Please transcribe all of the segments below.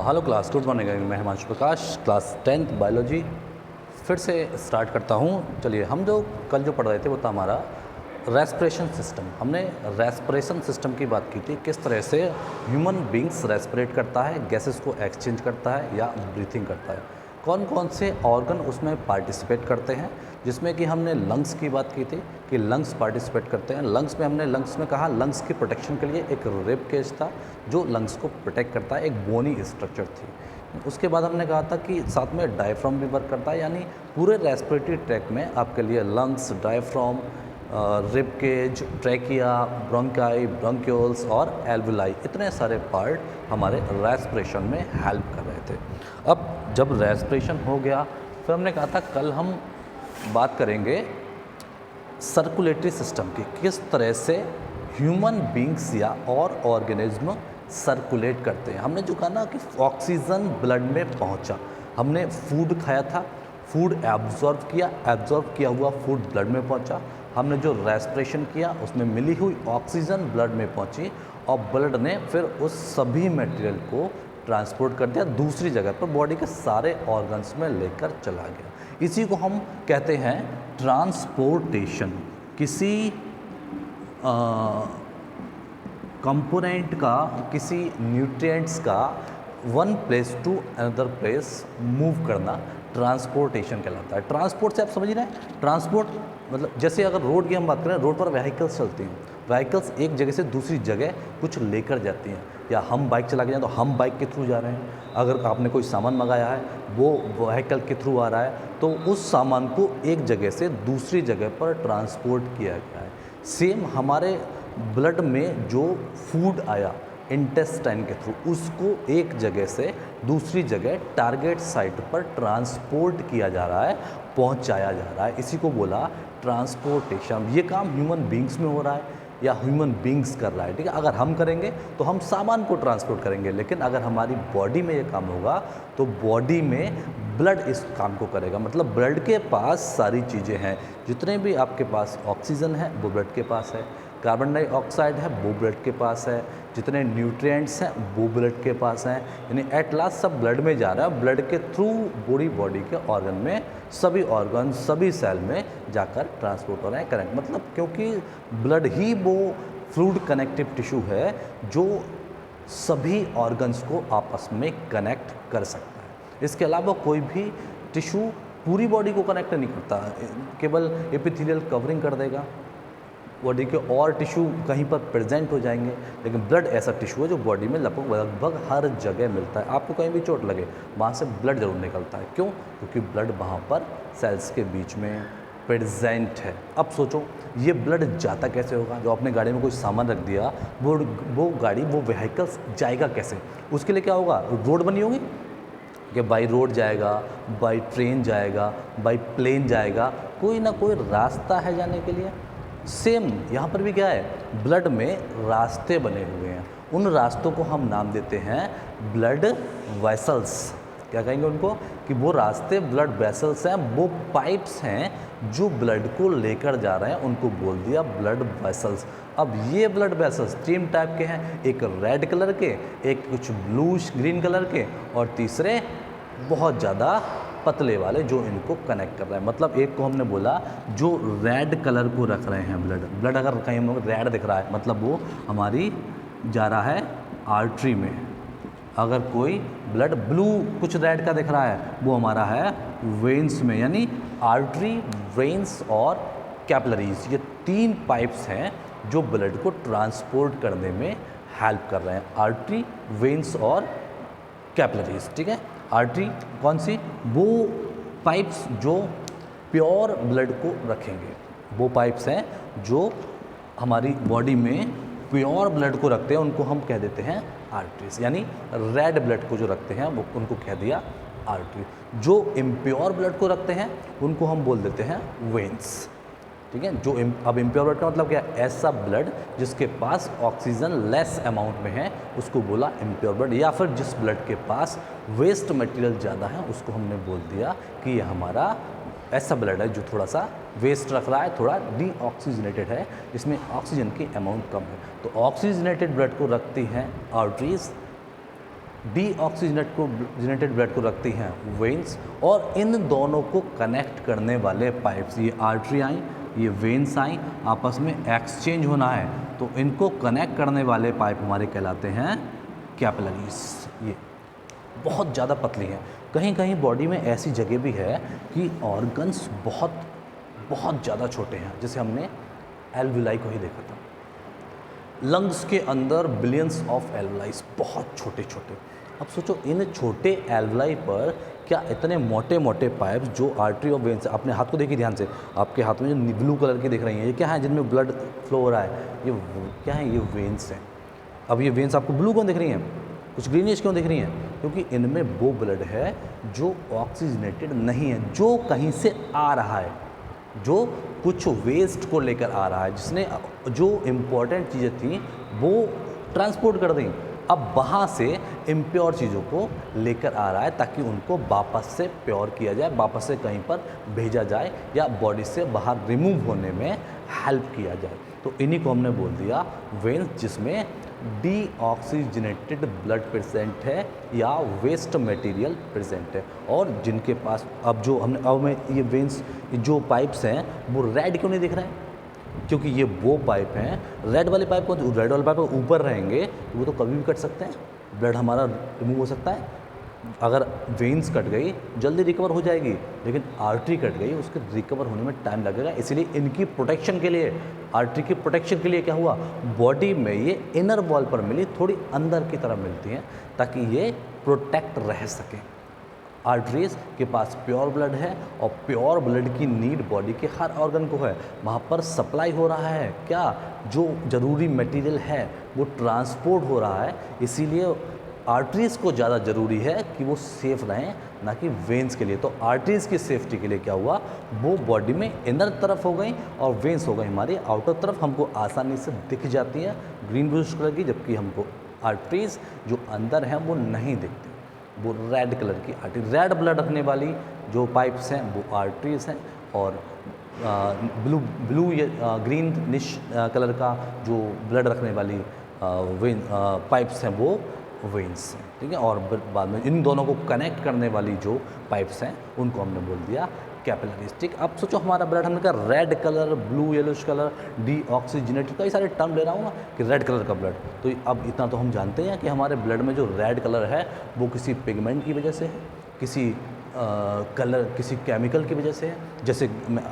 Hello class, good morning. मैं हिमांशु प्रकाश, class 10th biology फिर से स्टार्ट करता हूँ। चलिए, हम जो कल जो पढ़ रहे थे वो था हमारा रेस्पिरेशन सिस्टम। हमने रेस्पिरेशन सिस्टम की बात की थी, किस तरह से ह्यूमन बींग्स रेस्पिरेट करता है, गैसेस को एक्सचेंज करता है या ब्रीथिंग करता है, कौन कौन से ऑर्गन उसमें पार्टिसिपेट करते हैं। जिसमें कि हमने लंग्स की बात की थी कि लंग्स पार्टिसिपेट करते हैं। लंग्स में कहा लंग्स की प्रोटेक्शन के लिए एक रिब केज था जो लंग्स को प्रोटेक्ट करता है, एक बोनी स्ट्रक्चर थी। उसके बाद हमने कहा था कि साथ में डायफ्राम भी वर्क करता है, यानी पूरे रेस्पिरेटरी ट्रैक में आपके लिए lungs, diaphragm, rib cage, trachea, bronchi, bronchioles और एल्वुलाई, इतने सारे पार्ट हमारे रेस्पिरेशन में हेल्प कर रहे थे। अब जब रेस्पिरेशन हो गया, फिर हमने कहा था कल हम बात करेंगे सर्कुलेटरी सिस्टम की, किस तरह से ह्यूमन बींग्स या और ऑर्गेनिज्म सर्कुलेट करते हैं। हमने जो कहा ना कि ऑक्सीजन ब्लड में पहुंचा, हमने फूड खाया था, फूड एब्जॉर्ब किया हुआ फूड ब्लड में पहुंचा। हमने जो रेस्पिरेशन किया उसमें मिली हुई ऑक्सीजन ब्लड में पहुंची और ब्लड ने फिर उस सभी मटेरियल को ट्रांसपोर्ट कर दिया दूसरी जगह पर, बॉडी के सारे ऑर्गन्स में लेकर चला गया। इसी को हम कहते हैं ट्रांसपोर्टेशन। किसी कंपोनेंट का, किसी न्यूट्रिएंट्स का one place to another place move करना ट्रांसपोर्टेशन कहलाता है। ट्रांसपोर्ट से आप समझ रहे हैं, ट्रांसपोर्ट मतलब जैसे अगर रोड की हम बात करें, रोड पर व्हीकल्स चलती हैं, व्हीकल्स एक जगह से दूसरी जगह कुछ लेकर जाती हैं, या हम बाइक चला के जाएं तो हम बाइक के थ्रू जा रहे हैं। अगर आपने कोई सामान मंगाया है वो व्हीकल के थ्रू आ रहा है, तो उस सामान को एक जगह से दूसरी जगह पर ट्रांसपोर्ट किया गया है। सेम हमारे ब्लड में जो फूड आया इंटेस्टाइन के थ्रू, उसको एक जगह से दूसरी जगह टारगेट साइट पर ट्रांसपोर्ट किया जा रहा है, पहुंचाया जा रहा है। इसी को बोला ट्रांसपोर्टेशन। ये काम ह्यूमन बींग्स में हो रहा है या ह्यूमन बींग्स कर रहा है, ठीक है। अगर हम करेंगे तो हम सामान को ट्रांसपोर्ट करेंगे, लेकिन अगर हमारी बॉडी में ये काम होगा तो बॉडी में ब्लड इस काम को करेगा। मतलब ब्लड के पास सारी चीज़ें हैं, जितने भी आपके पास ऑक्सीजन है वो ब्लड के पास है, कार्बन डाइऑक्साइड है वो ब्लड के पास है, जितने न्यूट्रिएंट्स हैं वो ब्लड के पास हैं, यानी एट लास्ट सब ब्लड में जा रहा है। ब्लड के थ्रू बॉडी के ऑर्गन में, सभी ऑर्गन, सभी सेल में जाकर ट्रांसपोर्ट हो रहे हैं, कनेक्ट। मतलब क्योंकि ब्लड ही वो फ्लूइड कनेक्टिव टिश्यू है जो सभी ऑर्गन्स को आपस में कनेक्ट कर सकता है। इसके अलावा कोई भी टिश्यू पूरी बॉडी को कनेक्ट नहीं करता, केवल एपिथेलियल कवरिंग कर देगा, बॉडी के और टिश्यू कहीं पर प्रेजेंट हो जाएंगे। लेकिन ब्लड ऐसा टिश्यू है जो बॉडी में लगभग हर जगह मिलता है। आपको कहीं भी चोट लगे वहाँ से ब्लड जरूर निकलता है। क्यों? क्योंकि ब्लड वहाँ पर सेल्स के बीच में प्रेजेंट है। अब सोचो ये ब्लड जाता कैसे होगा? जो आपने गाड़ी में कोई सामान रख दिया, वो गाड़ी, वो व्हीकल्स जाएगा कैसे? उसके लिए क्या होगा? रोड बनी होगी कि बाई रोड जाएगा, बाई ट्रेन जाएगा, बाई प्लेन जाएगा, कोई ना कोई रास्ता है जाने के लिए। सेम यहाँ पर भी क्या है, ब्लड में रास्ते बने हुए हैं। उन रास्तों को हम नाम देते हैं ब्लड वेसल्स। क्या कहेंगे उनको? कि वो रास्ते ब्लड वेसल्स हैं, वो पाइप्स हैं जो ब्लड को लेकर जा रहे हैं, उनको बोल दिया ब्लड वेसल्स। अब ये ब्लड वेसल्स 3 टाइप के हैं, एक रेड कलर के, एक कुछ ब्लूश ग्रीन कलर के, और तीसरे बहुत ज़्यादा पतले वाले जो इनको कनेक्ट कर रहे हैं। मतलब एक को हमने बोला जो रेड कलर को रख रहे हैं ब्लड अगर कहीं हम लोग रेड दिख रहा है, मतलब वो हमारी जा रहा है आर्टरी में। अगर कोई ब्लड ब्लू कुछ रेड का दिख रहा है, वो हमारा है वेन्स में, यानी आर्टरी, वेन्स और कैपिलरीज। ये 3 पाइप्स हैं जो ब्लड को ट्रांसपोर्ट करने में हेल्प कर रहे हैं, आर्टरी, वेन्स और कैपिलरीज, ठीक है। आर्टरी कौन सी? वो पाइप्स जो प्योर ब्लड को रखेंगे, वो पाइप्स हैं जो हमारी बॉडी में प्योर ब्लड को रखते हैं, उनको हम कह देते हैं आर्टरीज। यानी रेड ब्लड को जो रखते हैं वो उनको कह दिया आर्टरी। जो इम्प्योर ब्लड को रखते हैं उनको हम बोल देते हैं वेन्स, ठीक है। जो अब इम्प्योर ब्लड का मतलब क्या? ऐसा ब्लड जिसके पास ऑक्सीजन लेस अमाउंट में है उसको बोला इम्प्योर ब्लड, या फिर जिस ब्लड के पास वेस्ट मटेरियल ज़्यादा है उसको हमने बोल दिया कि ये हमारा ऐसा ब्लड है जो थोड़ा सा वेस्ट रख रहा है, थोड़ा डीऑक्सीजनेटेड है, जिसमें ऑक्सीजन की अमाउंट कम है। तो ऑक्सीजनेटेड ब्लड को रखती हैं आर्टरीज, डीऑक्सीजनेटेड ब्लड को रखती हैं वेन्स, और इन दोनों को कनेक्ट करने वाले पाइप्स, ये आर्टरी आई, ये वेन्स आई, आपस में एक्सचेंज होना है, तो इनको कनेक्ट करने वाले पाइप हमारे कहलाते हैं कैपिलरीज। ये बहुत ज़्यादा पतली हैं। कहीं कहीं बॉडी में ऐसी जगह भी है कि ऑर्गन्स बहुत बहुत ज़्यादा छोटे हैं, जैसे हमने एल्वुलाई को ही देखा था। लंग्स के अंदर बिलियंस ऑफ एल्वुलाइज, बहुत छोटे छोटे। अब सोचो इन छोटे एल्वुलाई पर क्या इतने मोटे मोटे पाइप्स जो आर्टरी और वेन्स, अपने हाथ को देखिए ध्यान से, आपके हाथ में जो ब्लू कलर की दिख रही हैं ये क्या है, जिनमें ब्लड फ्लो हो रहा है, ये क्या है, ये वेन्स हैं। अब ये वेन्स आपको ब्लू क्यों दिख रही हैं, कुछ ग्रीनिश क्यों दिख रही हैं, क्योंकि इनमें वो ब्लड है जो ऑक्सीजनेटेड नहीं है, जो कहीं से आ रहा है, जो कुछ वेस्ट को लेकर आ रहा है, जिसने जो इम्पोर्टेंट चीज़ें थी वो ट्रांसपोर्ट कर दी, अब वहाँ से इम्प्योर चीज़ों को लेकर आ रहा है ताकि उनको वापस से प्योर किया जाए, वापस से कहीं पर भेजा जाए या बॉडी से बाहर रिमूव होने में हेल्प किया जाए। तो इन्हीं को हमने बोल दिया वेन्स, जिसमें डीऑक्सीजनेटेड ब्लड प्रेजेंट है या वेस्ट मटेरियल प्रेजेंट है, और जिनके पास अब मैं ये वेन्स जो पाइप्स हैं वो रेड क्यों नहीं दिख रहे हैं, क्योंकि ये वो पाइप हैं, रेड वाले पाइप को, रेड वाले पाइप ऊपर रहेंगे वो तो कभी भी कट सकते हैं, ब्लड हमारा रिमूव हो सकता है। अगर वेन्स कट गई जल्दी रिकवर हो जाएगी, लेकिन आर्टरी कट गई उसके रिकवर होने में टाइम लगेगा। इसीलिए इनकी प्रोटेक्शन के लिए, आर्टरी की प्रोटेक्शन के लिए क्या हुआ, बॉडी में ये इनर वॉल पर मिली, थोड़ी अंदर की तरफ मिलती हैं ताकि ये प्रोटेक्ट रह सकें। आर्टरीज के पास प्योर ब्लड है और प्योर ब्लड की नीड बॉडी के हर ऑर्गन को है, वहाँ पर सप्लाई हो रहा है, क्या जो ज़रूरी मटेरियल है वो ट्रांसपोर्ट हो रहा है। इसीलिए आर्टरीज़ को ज़्यादा ज़रूरी है कि वो सेफ़ रहें, ना कि वेन्स के लिए। तो आर्टरीज़ की सेफ्टी के लिए क्या हुआ, वो बॉडी में इनर तरफ हो गई और वेन्स हो गई हमारी आउटर तरफ, हमको आसानी से दिख जाती है ग्रीन ब्लूइश कलर की, जबकि हमको आर्टरीज़ जो अंदर हैं वो नहीं दिखती, वो रेड कलर की आर्टरी, रेड ब्लड रखने वाली जो पाइप्स हैं वो आर्टरीज़ हैं, और ब्लू या ग्रीन निश कलर का जो ब्लड रखने वाली पाइप्स हैं वो वेन्स हैं, ठीक है। और बाद में इन दोनों को कनेक्ट करने वाली जो पाइप्स हैं उनको हमने बोल दिया कैपिलरीज, ठीक। अब सोचो हमारा ब्लड, हमने कहा red colour, blue yellowish colour, deoxygenated, कई सारे टर्म ले रहा हूँ कि रेड कलर का ब्लड, तो अब इतना तो हम जानते हैं कि हमारे ब्लड में जो रेड कलर है वो किसी पिगमेंट की वजह से है, किसी कलर, किसी केमिकल की वजह से है। जैसे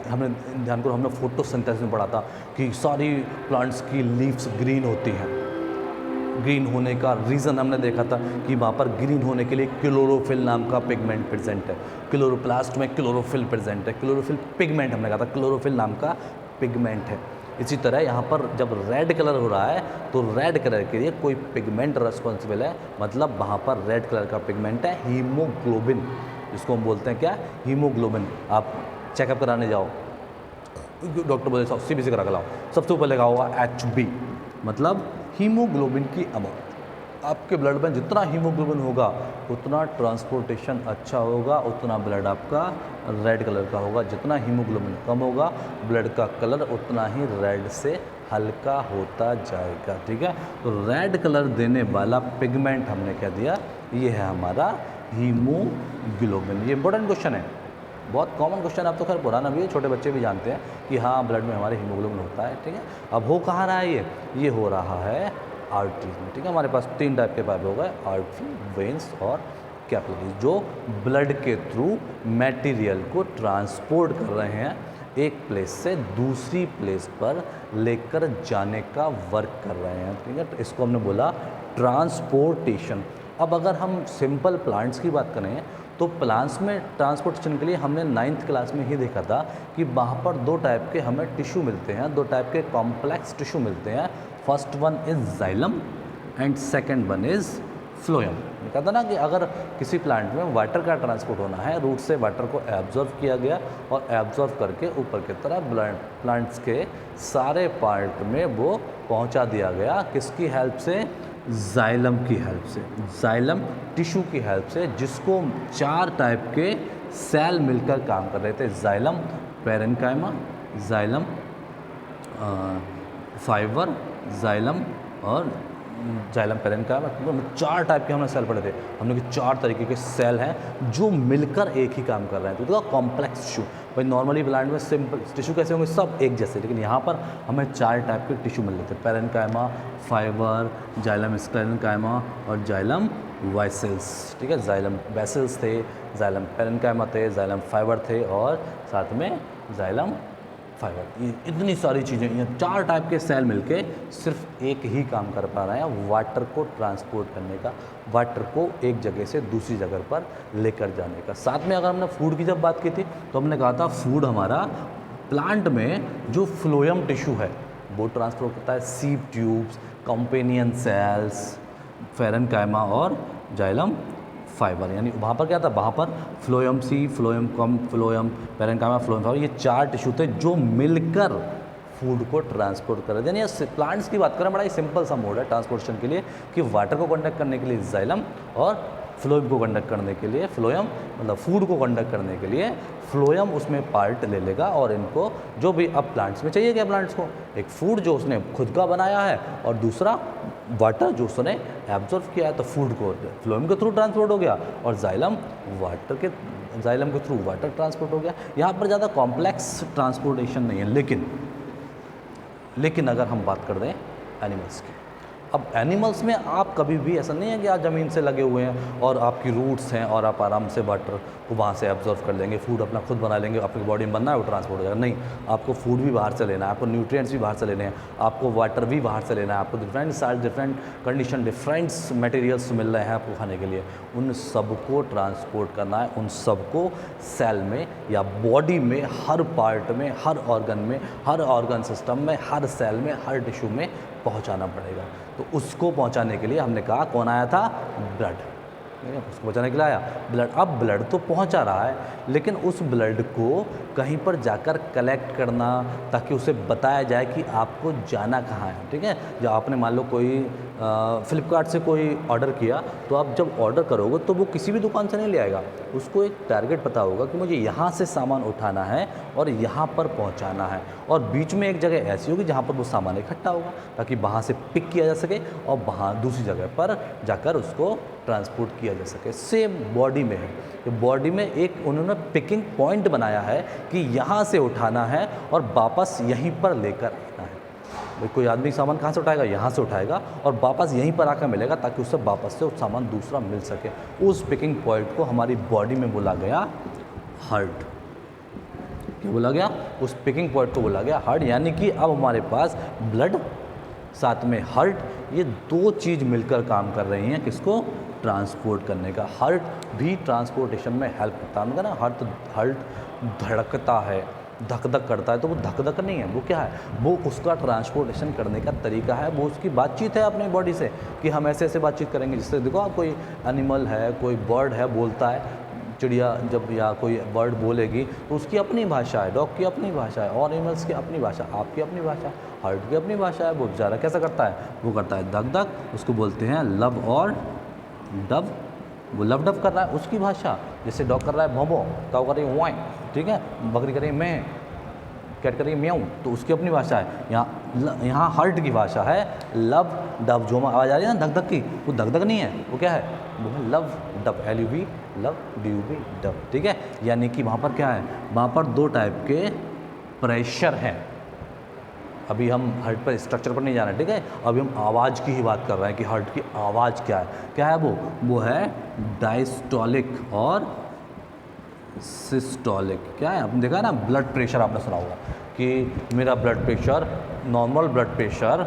हमने ध्यान करो, हमने फोटोसिंथेसिस में पढ़ा था कि सारी प्लांट्स की लीव्स ग्रीन होती हैं। ग्रीन होने का रीज़न हमने देखा था कि वहाँ पर ग्रीन होने के लिए क्लोरोफिल नाम का पिगमेंट प्रेजेंट है, क्लोरोप्लास्ट में क्लोरोफिल प्रेजेंट है, क्लोरोफिल पिगमेंट हमने कहा था, क्लोरोफिल नाम का पिगमेंट है। इसी तरह यहाँ पर जब रेड कलर हो रहा है तो रेड कलर के लिए कोई पिगमेंट रिस्पॉन्सिबल है, मतलब वहाँ पर रेड कलर का पिगमेंट है हीमोग्लोबिन, जिसको हम बोलते हैं क्या, हीमोग्लोबिन। आप चेकअप कराने जाओ, डॉक्टर बोले CBC करा के लाओ, सबसे ऊपर लगा होगा HB, मतलब हीमोग्लोबिन की अमाउंट। आपके ब्लड में जितना हीमोग्लोबिन होगा उतना ट्रांसपोर्टेशन अच्छा होगा, उतना ब्लड आपका रेड कलर का होगा। जितना हीमोग्लोबिन कम होगा ब्लड का कलर उतना ही रेड से हल्का होता जाएगा, ठीक है। तो रेड कलर देने वाला पिगमेंट हमने क्या दिया, ये है हमारा हीमोग्लोबिन। ये इंपॉर्टेंट क्वेश्चन है, बहुत कॉमन क्वेश्चन, आप तो खैर पुराना भी है, छोटे बच्चे भी जानते हैं कि हाँ ब्लड में हमारे हीमोग्लोबिन होता है, ठीक है। अब हो कहाँ रहा है ये हो रहा है आर्टरीज में, ठीक है। हमारे पास 3 टाइप के पाइप हो गए, आर्टरी, वेन्स और कैपिलरीज, जो ब्लड के थ्रू मटेरियल को ट्रांसपोर्ट कर रहे हैं, एक प्लेस से दूसरी प्लेस पर लेकर जाने का वर्क कर रहे हैं, ठीक है। तो इसको हमने बोला ट्रांसपोर्टेशन। अब अगर हम सिंपल प्लांट्स की बात करें तो प्लांट्स में ट्रांसपोर्टेशन के लिए हमने 9th क्लास में ही देखा था कि वहाँ पर 2 टाइप के हमें टिश्यू मिलते हैं, 2 टाइप के कॉम्प्लेक्स टिश्यू मिलते हैं। First one is xylem and second one is phloem. कहता ना कि अगर किसी प्लांट में वाटर का ट्रांसपोर्ट होना है, रूट से वाटर को एब्जॉर्व किया गया और एब्जॉर्व करके ऊपर की तरफ प्लांट्स के सारे पार्ट में वो पहुँचा दिया गया, किसकी हेल्प से, जाइलम की हेल्प से, जाइलम टिश्यू की हेल्प से, जिसको 4 टाइप के सेल मिलकर काम कर रहे थे, xylem parenchyma, xylem fibre, xylem और जाइलम पेरेन्काइमा, मतलब 4 टाइप के हमने सेल पढ़े थे। हमने कि 4 तरीके के सेल हैं जो मिलकर एक ही काम कर रहे हैं। तो देखो कॉम्प्लेक्स टिश्यू, भाई नॉर्मली प्लांट में सिंपल टिश्यू कैसे होंगे, सब एक जैसे, लेकिन यहाँ पर हमें 4 टाइप के टिश्यू मिल रहे थे, पेरेन्काइमा, फाइबर, जाइलम स्क्लेरेन्काइमा और जाइलम वाइसेल्स। ठीक है, जाइलम बेसिल्स थे, जाइलम पेरेन्काइमा थे, जाइलम फाइबर थे और साथ में जाइलम फाइबर। ये इतनी सारी चीज़ें, ये 4 टाइप के सेल मिलके सिर्फ एक ही काम कर पा रहे हैं, वाटर को ट्रांसपोर्ट करने का, वाटर को एक जगह से दूसरी जगह पर लेकर जाने का। साथ में अगर हमने फूड की जब बात की थी तो हमने कहा था फूड हमारा प्लांट में जो फ्लोएम टिश्यू है वो ट्रांसपोर्ट करता है, सीप ट्यूब्स, कंपेनियन सेल्स, पेरेन्काइमा और जाइलम फाइबर। यानी वहाँ पर क्या था, वहाँ पर फ्लोएम सी, फ्लोएम कम, फ्लोएम पेरेन्काइमा, फ्लोएम फाइबर, ये 4 टिश्यू थे जो मिलकर फूड को ट्रांसपोर्ट कर रहे थे। यानी प्लांट्स की बात करें, बड़ा ही सिंपल सा मोड है ट्रांसपोर्टेशन के लिए कि वाटर को कंडक्ट करने के लिए जाइलम और फ्लोएम को कंडक्ट करने के लिए फ्लोएम, मतलब फूड को कंडक्ट करने के लिए फ्लोएम उसमें पार्ट ले लेगा। और इनको जो भी अब प्लांट्स में चाहिए क्या, प्लांट्स को एक फूड जो उसने खुद का बनाया है और दूसरा वाटर जो उसने एब्जॉर्व किया है, तो फूड को फ्लोएम के थ्रू ट्रांसपोर्ट हो गया और जाइलम के थ्रू वाटर ट्रांसपोर्ट हो गया। यहाँ पर ज़्यादा कॉम्प्लेक्स ट्रांसपोर्टेशन नहीं है। लेकिन अगर हम बात कर दें एनिमल्स की, अब एनिमल्स में आप कभी भी ऐसा नहीं है कि आप ज़मीन से लगे हुए हैं और आपकी रूट्स हैं और आप आराम से वाटर को वहाँ से एब्जॉर्व कर लेंगे, फूड अपना खुद बना लेंगे, आपकी बॉडी में बनना है वो ट्रांसपोर्ट हो जाएगा। नहीं, आपको फूड भी बाहर से लेना है, आपको न्यूट्रिएंट्स भी बाहर से लेने हैं, आपको वाटर भी बाहर से लेना है, आपको डिफरेंट कंडीशन, डिफरेंट मटेरियल्स मिल रहे हैं आपको खाने के लिए, उन सबको ट्रांसपोर्ट करना है, उन सबको सेल में या बॉडी में हर पार्ट में, हर ऑर्गन में, हर ऑर्गन सिस्टम में, हर सेल में, हर टिश्यू में पहुंचाना पड़ेगा। तो उसको पहुंचाने के लिए हमने कहा कौन आया था, ब्लड, उसको पहुंचाने के लिए आया ब्लड। अब ब्लड तो पहुंचा रहा है, लेकिन उस ब्लड को कहीं पर जाकर कलेक्ट करना ताकि उसे बताया जाए कि आपको जाना कहाँ है। ठीक है, जब आपने मान लो कोई फ्लिपकार्ट से कोई ऑर्डर किया, तो आप जब ऑर्डर करोगे तो वो किसी भी दुकान से नहीं ले आएगा, उसको एक टारगेट पता होगा कि मुझे यहाँ से सामान उठाना है और यहाँ पर पहुँचाना है, और बीच में एक जगह ऐसी होगी जहाँ पर वो सामान इकट्ठा होगा ताकि वहाँ से पिक किया जा सके और वहाँ दूसरी जगह पर जाकर उसको ट्रांसपोर्ट किया जा सके। सेम बॉडी में है, तो बॉडी में एक उन्होंने पिकिंग पॉइंट बनाया है कि यहाँ से उठाना है और वापस यहीं पर लेकर आना है। कोई आदमी सामान कहाँ से उठाएगा, यहाँ से उठाएगा और वापस यहीं पर आकर मिलेगा ताकि उससे वापस से उस सामान दूसरा मिल सके। उस पिकिंग पॉइंट को हमारी बॉडी में बोला गया हार्ट। क्या बोला गया, उस पिकिंग पॉइंट को बोला गया हार्ट। यानी कि अब हमारे पास ब्लड साथ में हार्ट, ये 2 चीज़ मिलकर काम कर रही हैं किसको, ट्रांसपोर्ट करने का। हार्ट भी ट्रांसपोर्टेशन में हेल्प करता है ना, हार्ट धड़कता है, धक धक करता है, तो वो धक धक नहीं है, वो क्या है, वो उसका ट्रांसपोर्टेशन करने का तरीका है, वो उसकी बातचीत है अपनी बॉडी से कि हम ऐसे ऐसे बातचीत करेंगे। जिससे देखो आप कोई एनिमल है, कोई बर्ड है, बोलता है, चिड़िया जब या कोई बर्ड बोलेगी तो उसकी अपनी भाषा है, डॉग की अपनी भाषा है, और एनिमल्स की अपनी भाषा, आपकी अपनी भाषा, हार्ट की अपनी भाषा है। वो बेचारा कैसा करता है, वो करता है धक धक, उसको बोलते हैं लव और डव, वो लव डव कर रहा है उसकी भाषा। जैसे डॉग कर रहा है भौं, काऊ कर रही है वाई, ठीक है, बकरी कर रही है मैं, कैट कर रही है म्याऊं, तो उसकी अपनी भाषा है। यहाँ हार्ट की भाषा है लव डव, जो आवाज़ आ रही है ना धक धक की, वो धक धक नहीं है, वो क्या है, वो है love Dove, LUV love DUV Dove. ठीक है, यानी कि वहाँ पर क्या है, वहाँ पर 2 टाइप के प्रेशर हैं। अभी हम हार्ट पर स्ट्रक्चर पर नहीं जा रहे हैं, ठीक है, अभी हम आवाज़ की ही बात कर रहे हैं कि हार्ट की आवाज़ क्या है वो है डायस्टोलिक और सिस्टोलिक। क्या है, आपने देखा है ना, ब्लड प्रेशर आपने सुना होगा कि मेरा blood pressure, normal blood pressure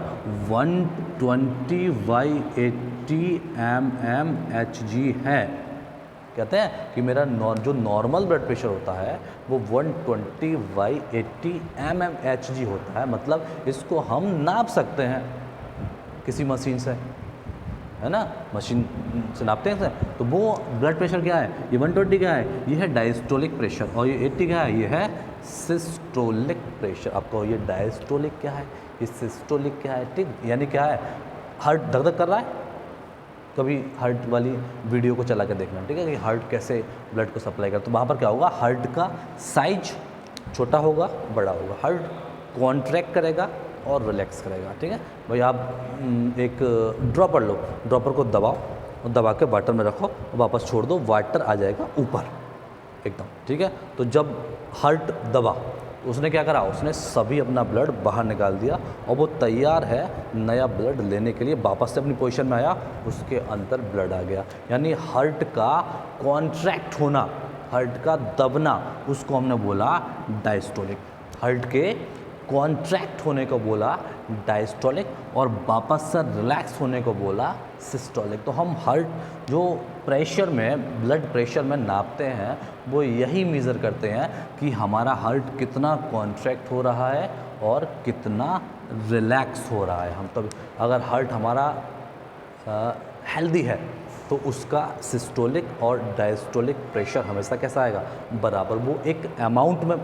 120/80 mmHg है। कहते हैं कि मेरा जो नॉर्मल ब्लड प्रेशर होता है वो 120/80 mmHg होता है। मतलब इसको हम नाप सकते हैं किसी मशीन से, है ना, मशीन से नापते हैं सर। तो वो ब्लड प्रेशर क्या है, ये 120 क्या है, ये है डायस्टोलिक प्रेशर, और ये 80 क्या है, ये है सिस्टोलिक प्रेशर। आपको ये डायस्टोलिक क्या है, ये सिस्टोलिक क्या है, ठीक, यानी क्या है, हार्ट धक धक कर रहा है। कभी हार्ट वाली वीडियो को चला के देखना, ठीक है, कि हार्ट कैसे ब्लड को सप्लाई करता है। तो वहाँ पर क्या होगा, हार्ट का साइज छोटा होगा, बड़ा होगा, हार्ट कॉन्ट्रैक्ट करेगा, और रिलैक्स करेगा। ठीक है भाई, आप एक ड्रॉपर लो, ड्रॉपर को दबाओ और दबा के वाटर में रखो और वापस छोड़ दो, वाटर आ जाएगा ऊपर एकदम। ठीक है, तो जब हार्ट दबा उसने क्या करा, उसने सभी अपना ब्लड बाहर निकाल दिया और वो तैयार है नया ब्लड लेने के लिए, वापस से अपनी पोजीशन में आया, उसके अंदर ब्लड आ गया। यानी हार्ट का कॉन्ट्रैक्ट होना, हार्ट का दबना, उसको हमने बोला डायस्टोलिक। हार्ट के कॉन्ट्रैक्ट होने को बोला डायस्टोलिक और वापस से रिलैक्स होने को बोला सिस्टोलिक। तो हम हार्ट जो प्रेशर में, ब्लड प्रेशर में नापते हैं, वो यही मेज़र करते हैं कि हमारा हार्ट कितना कॉन्ट्रैक्ट हो रहा है और कितना रिलैक्स हो रहा है। हम तब अगर हार्ट हमारा हेल्दी है तो उसका सिस्टोलिक और डायस्टोलिक प्रेशर हमेशा कैसा आएगा, बराबर। वो एक अमाउंट में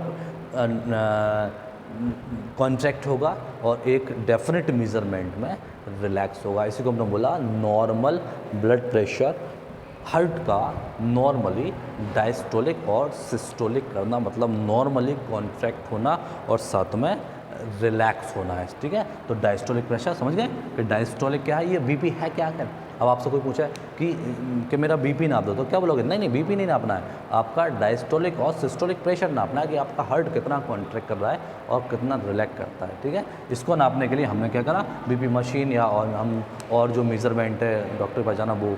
कॉन्ट्रैक्ट होगा और एक डेफिनेट मेजरमेंट में रिलैक्स होगा। इसी को हमने बोला नॉर्मल ब्लड प्रेशर। हार्ट का नॉर्मली डायस्टोलिक और सिस्टोलिक करना, मतलब नॉर्मली कॉन्ट्रैक्ट होना और साथ में रिलैक्स होना है। ठीक है, तो डायस्टोलिक प्रेशर समझ गए कि डायस्टोलिक क्या है, ये बीपी है क्या है। अब आपसे कोई पूछा है कि मेरा बीपी नाप दो, तो क्या बोलोगे, नहीं नहीं बीपी नहीं नापना है, आपका डायस्टोलिक और सिस्टोलिक प्रेशर नापना है कि आपका हार्ट कितना कॉन्ट्रैक्ट कर रहा है और कितना रिलैक्स करता है। ठीक है, इसको नापने के लिए हमने क्या करा, बीपी मशीन या और जो मेज़रमेंट है डॉक्टर पहचाना वो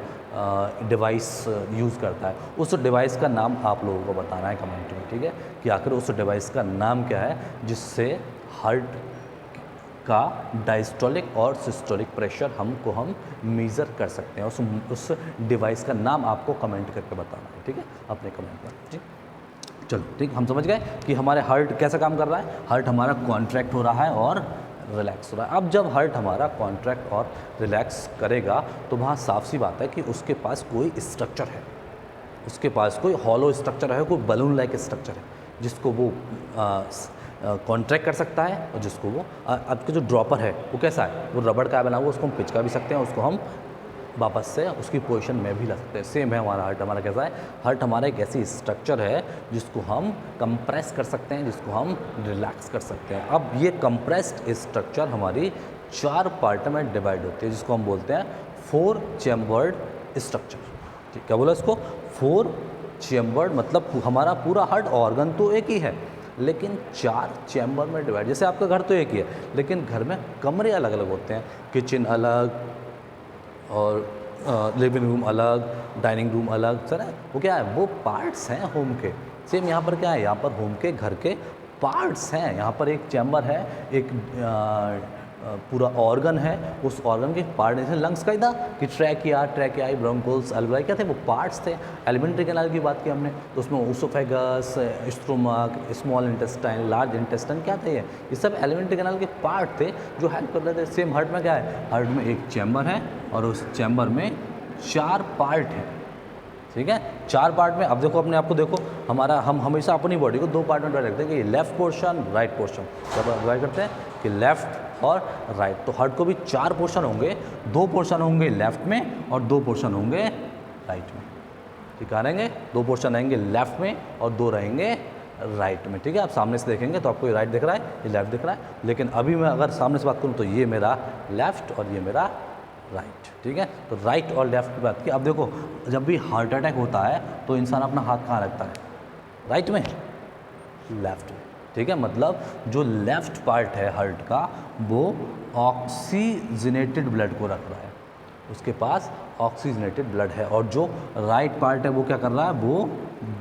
डिवाइस यूज़ करता है, उस डिवाइस का नाम आप लोगों को बताना है कमेंट में। ठीक है, कि आखिर उस डिवाइस का नाम क्या है जिससे हार्ट का डायस्टोलिक और सिस्टोलिक प्रेशर हम मेज़र कर सकते हैं। उस डिवाइस का नाम आपको कमेंट करके बताना है। ठीक है, अपने कमेंट में। ठीक, चलो ठीक, हम समझ गए कि हमारे हार्ट कैसा काम कर रहा है। हार्ट हमारा कॉन्ट्रैक्ट हो रहा है और रिलैक्स हो रहा है। अब जब हार्ट हमारा कॉन्ट्रैक्ट और रिलैक्स करेगा तो वहाँ साफ सी बात है कि उसके पास कोई स्ट्रक्चर है, उसके पास कोई हॉलो स्ट्रक्चर है, कोई बलून लाइक स्ट्रक्चर है जिसको वो कॉन्ट्रैक्ट कर सकता है और जिसको वो आपके जो ड्रॉपर है वो कैसा है, वो रबड़ का बना हुआ, उसको हम पिचका भी सकते हैं, उसको हम वापस से उसकी पोजीशन में भी ला सकते हैं। सेम है हमारा हार्ट। हमारा कैसा है, हार्ट हमारा एक ऐसी स्ट्रक्चर है जिसको हम कंप्रेस कर सकते हैं, जिसको हम रिलैक्स कर सकते हैं। अब ये कंप्रेस्ड स्ट्रक्चर हमारी 4 पार्ट में डिवाइड होती है, जिसको हम बोलते हैं 4 चैम्बर्ड स्ट्रक्चर। ठीक, क्या बोला इसको, 4 चैम्बर्ड, मतलब हमारा पूरा हार्ट ऑर्गन तो एक ही है लेकिन 4 चैम्बर में डिवाइड। जैसे आपका घर तो एक ही है लेकिन घर में कमरे अलग अलग होते हैं, किचन अलग और लिविंग रूम अलग, डाइनिंग रूम अलग। सर वो क्या है, वो पार्ट्स हैं होम के। सेम यहाँ पर क्या है, यहाँ पर होम के घर के पार्ट्स हैं। यहाँ पर एक चैम्बर है, एक पूरा ऑर्गन है, उस ऑर्गन के पार्ट, जैसे लंग्स का ही था कि ट्रैकियाई, ब्रोंकोल्स, अल्वेलाई, क्या थे वो पार्ट्स थे। एलिमेंट्री कैनाल की बात की हमने तो उसमें oesophagus, stomach, small intestine, large intestine, क्या थे ये सब एलिमेंट्री कैनाल के पार्ट थे जो हेल्प कर रहे थे। सेम हार्ट में क्या है, हार्ट में एक चैम्बर है और उस चैम्बर में 4 पार्ट हैं। ठीक है, 4 पार्ट में। अब देखो अपने आप को देखो, हम हमेशा अपनी बॉडी को 2 पार्ट में डिवाइड करते हैं कि लेफ्ट पोर्शन, राइट पोर्शन। जब डिवाइड करते हैं कि लेफ्ट और राइट, तो हार्ट को भी 4 पोर्शन होंगे, 2 पोर्शन होंगे लेफ्ट में और 2 पोर्शन होंगे राइट में। ठीक है, रहेंगे 2 पोर्शन रहेंगे लेफ्ट में और 2 रहेंगे राइट में। ठीक है, आप सामने से देखेंगे तो आपको ये राइट दिख रहा है, ये लेफ्ट दिख रहा है, लेकिन अभी मैं अगर सामने से बात करूँ तो ये मेरा लेफ्ट और ये मेरा राइट। ठीक है, तो राइट और लेफ्ट की बात की। अब देखो, जब भी हार्ट अटैक होता है तो इंसान अपना हाथ कहाँ रखता है, राइट में, लेफ्ट में। ठीक है, मतलब जो लेफ्ट पार्ट है हार्ट का वो ऑक्सीजनेटेड ब्लड को रख रहा है, उसके पास ऑक्सीजनेटेड ब्लड है, और जो राइट पार्ट है वो क्या कर रहा है, वो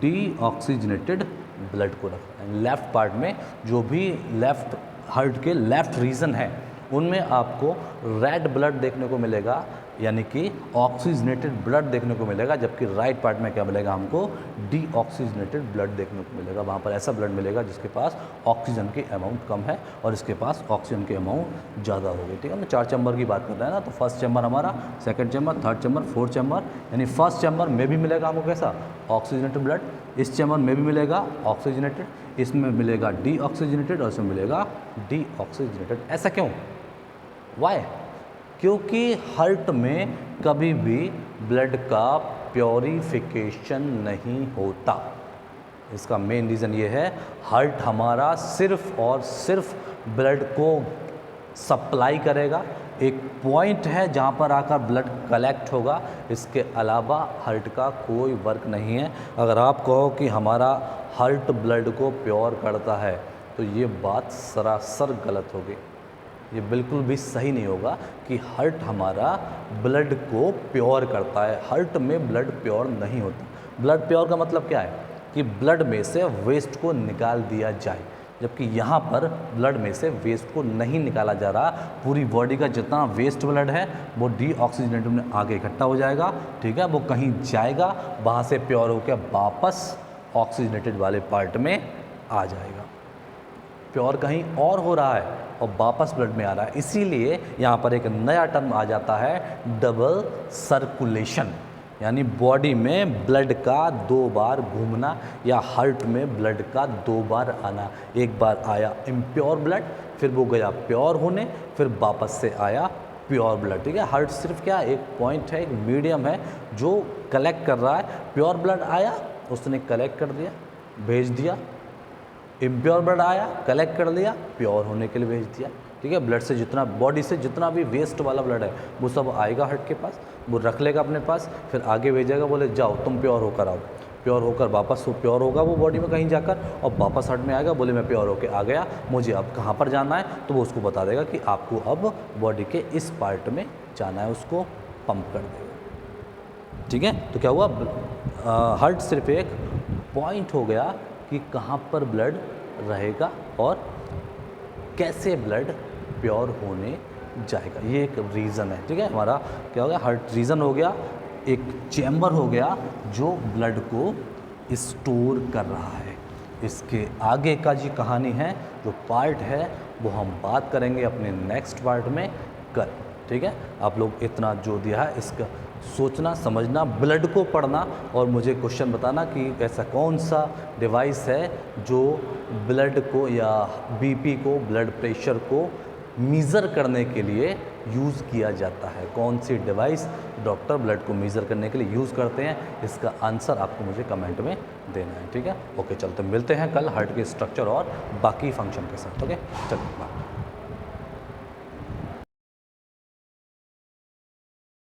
डीऑक्सीजनेटेड ब्लड को रख रहा है। लेफ्ट पार्ट में जो भी लेफ्ट हार्ट के लेफ्ट रीजन है उनमें आपको रेड ब्लड देखने को मिलेगा, यानी कि ऑक्सीजनेटेड ब्लड देखने को मिलेगा, जबकि राइट पार्ट में क्या मिलेगा, हमको डीऑक्सीजनेटेड ब्लड देखने को मिलेगा। वहाँ पर ऐसा ब्लड मिलेगा जिसके पास ऑक्सीजन की अमाउंट कम है और इसके पास ऑक्सीजन की अमाउंट ज़्यादा होगी। ठीक है, हम 4 चैम्बर की बात कर रहे हैं ना, तो फर्स्ट चैम्बर हमारा, second chamber, third chamber, fourth chamber. यानी फर्स्ट चैम्बर में भी मिलेगा हमको कैसा, ऑक्सीजनेटेड ब्लड, इस चैम्बर में भी मिलेगा ऑक्सीजनेटेड, इसमें मिलेगा डीऑक्सीजनेटेड और इसमें मिलेगा डीऑक्सीजनेटेड। ऐसा क्यों, वाई? क्योंकि हार्ट में कभी भी ब्लड का प्योरीफिकेशन नहीं होता। इसका मेन रीज़न ये है, हार्ट हमारा सिर्फ और सिर्फ ब्लड को सप्लाई करेगा, एक पॉइंट है जहाँ पर आकर ब्लड कलेक्ट होगा। इसके अलावा हार्ट का कोई वर्क नहीं है। अगर आप कहो कि हमारा हार्ट ब्लड को प्योर करता है तो ये बात सरासर गलत होगी। ये बिल्कुल भी सही नहीं होगा कि हार्ट हमारा ब्लड को प्योर करता है। हार्ट में ब्लड प्योर नहीं होता। ब्लड प्योर का मतलब क्या है कि ब्लड में से वेस्ट को निकाल दिया जाए, जबकि यहाँ पर ब्लड में से वेस्ट को नहीं निकाला जा रहा। पूरी बॉडी का जितना वेस्ट ब्लड है वो डीऑक्सीजनेटेड में आगे इकट्ठा हो जाएगा, ठीक है, वो कहीं जाएगा, वहाँ से प्योर होकर वापस ऑक्सीजनेटेड वाले पार्ट में आ जाएगा। प्योर कहीं और हो रहा है और वापस ब्लड में आ रहा है। इसीलिए यहाँ पर एक नया टर्म आ जाता है, डबल सर्कुलेशन, यानी बॉडी में ब्लड का 2 बार घूमना या हार्ट में ब्लड का 2 बार आना। एक बार आया इम्प्योर ब्लड, फिर वो गया प्योर होने, फिर वापस से आया प्योर ब्लड, ठीक है। हार्ट सिर्फ क्या एक पॉइंट है, एक मीडियम है जो कलेक्ट कर रहा है। प्योर ब्लड आया, उसने कलेक्ट कर दिया, भेज दिया। इम्प्योर ब्लड आया, कलेक्ट कर लिया, प्योर होने के लिए भेज दिया, ठीक है। ब्लड से जितना, बॉडी से जितना भी वेस्ट वाला ब्लड है वो सब आएगा हार्ट के पास, वो रख लेगा अपने पास, फिर आगे भेजेगा, बोले जाओ तुम प्योर होकर आओ। प्योर होकर वापस वो प्योर होगा वो बॉडी में कहीं जाकर, और वापस हार्ट में आएगा, बोले मैं प्योर होकर आ गया, मुझे अब कहाँ पर जाना है, तो वो उसको बता देगा कि आपको अब बॉडी के इस पार्ट में जाना है, उसको पंप कर देगा, ठीक है। तो क्या हुआ, हार्ट सिर्फ एक पॉइंट हो गया कि कहाँ पर ब्लड रहेगा और कैसे ब्लड प्योर होने जाएगा। ये एक रीज़न है, ठीक है। हमारा क्या हो गया, हार्ट रीज़न हो गया, एक चैम्बर हो गया जो ब्लड को स्टोर कर रहा है। इसके आगे का जी कहानी है, जो पार्ट है वो हम बात करेंगे अपने नेक्स्ट पार्ट में कल, ठीक है। आप लोग इतना जो दिया है इसका सोचना, समझना, ब्लड को पढ़ना और मुझे क्वेश्चन बताना कि ऐसा कौन सा डिवाइस है जो ब्लड को या बीपी को, ब्लड प्रेशर को मीज़र करने के लिए यूज़ किया जाता है। कौन सी डिवाइस डॉक्टर ब्लड को मीज़र करने के लिए यूज़ करते हैं, इसका आंसर आपको मुझे कमेंट में देना है, ठीक है। ओके, चलते मिलते हैं कल हार्ट के स्ट्रक्चर और बाकी फंक्शन के साथ। ओके, चलिए बाय।